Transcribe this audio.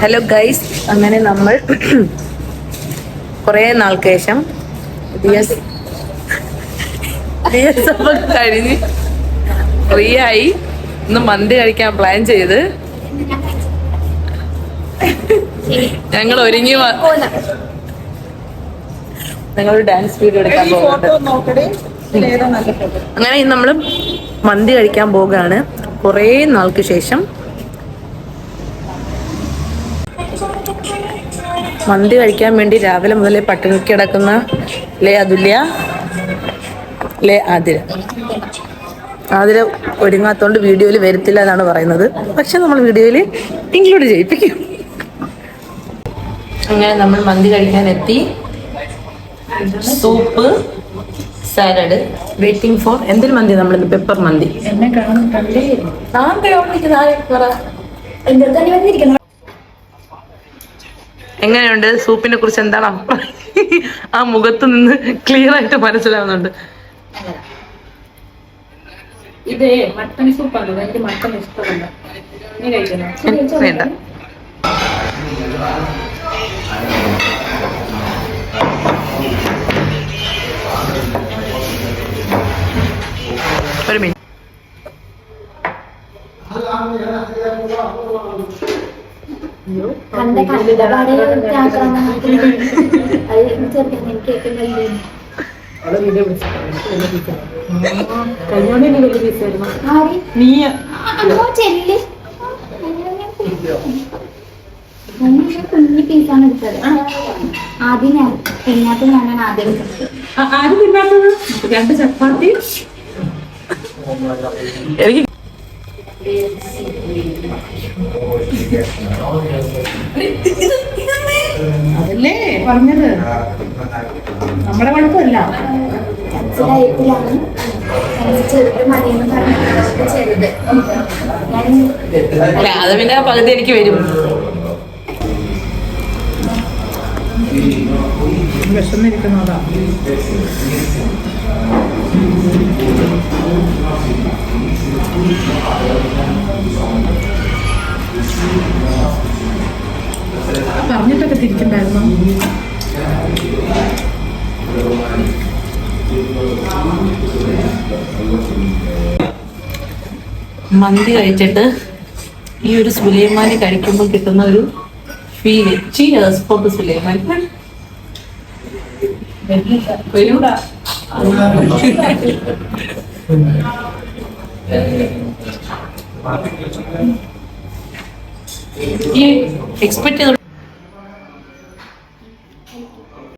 Hello guys, അങ്ങനെ നമ്മൾ കുറേ നാൾക്ക് ശേഷം കഴിഞ്ഞ് ഫ്രീ ആയി ഇന്ന് മന്തി കഴിക്കാൻ പ്ലാൻ ചെയ്ത് ഞങ്ങൾ ഒരുങ്ങി ഞങ്ങളൊരു ഡാൻസ് വീഡിയോ എടുക്കാൻ പോകുന്നുണ്ട്. അങ്ങനെ ഇന്ന് നമ്മൾ മന്തി കഴിക്കാൻ പോകുകയാണ് കുറേ നാൾക്ക് ശേഷം. മന്തി കഴിക്കാൻ വേണ്ടി രാവിലെ മുതലേ പട്ടിണിക്ക് കിടക്കുന്ന അതുല്യ ആതിര ഒരുങ്ങാത്തോണ്ട് വീഡിയോയിൽ വരത്തില്ല എന്നാണ് പറയുന്നത്. പക്ഷെ നമ്മൾ വീഡിയോയിൽ ഇൻക്ലൂഡ് ചെയ്യിപ്പിക്കും. അങ്ങനെ നമ്മൾ മന്തി കഴിക്കാൻ എത്തി. സൂപ്പ്, സാലഡ്, വെയിറ്റിംഗ് ഫോർ എന്തൊരു മന്തി നമ്മളിന്ന് പെപ്പർ മന്തി. എന്നെ എങ്ങനെയുണ്ട്? സൂപ്പിനെ കുറിച്ച് എന്താണ് ആ മുഖത്ത് നിന്ന് ക്ലിയർ ആയിട്ട് മനസ്സിലാവുന്നുണ്ട്. ഇത് മട്ടൺ സൂപ്പാണ്. എനിക്ക് മട്ടൺ ഇഷ്ടമല്ല. നീ കഴിക്കണോ? വേണ്ട. ഒരു മിനിറ്റ്. കുഞ്ഞി പീസാണ് എടുത്തത്. ആദ്യം തിന്നാത്ത ഞാനാണ് ആദ്യം എടുത്തത്. ആദ്യം തിന്നാത്തത് 2 ചപ്പാത്തി. എനിക്ക് അതല്ലേ പറഞ്ഞത്, നമ്മുടെ കുഴപ്പമില്ല. ചെറുത് മതിയെന്ന് പറഞ്ഞിട്ട് ചെറുത് അല്ല, അത് പിന്നെ പകുതി എനിക്ക് വരും. വിഷമിരിക്കുന്നതാ. പറഞ്ഞിട്ടൊക്കെ തിരിക്കണ്ടായിരുന്നു. മന്തി കഴിച്ചിട്ട് ഈ ഒരു സുലൈമാനി കഴിക്കുമ്പോൾ കിട്ടുന്ന ഒരു ഫീല്. ചീസ് ഫോർ ദ സുലൈമാനി. ഈ എക്സ്പെക്ട് ചെയ്ത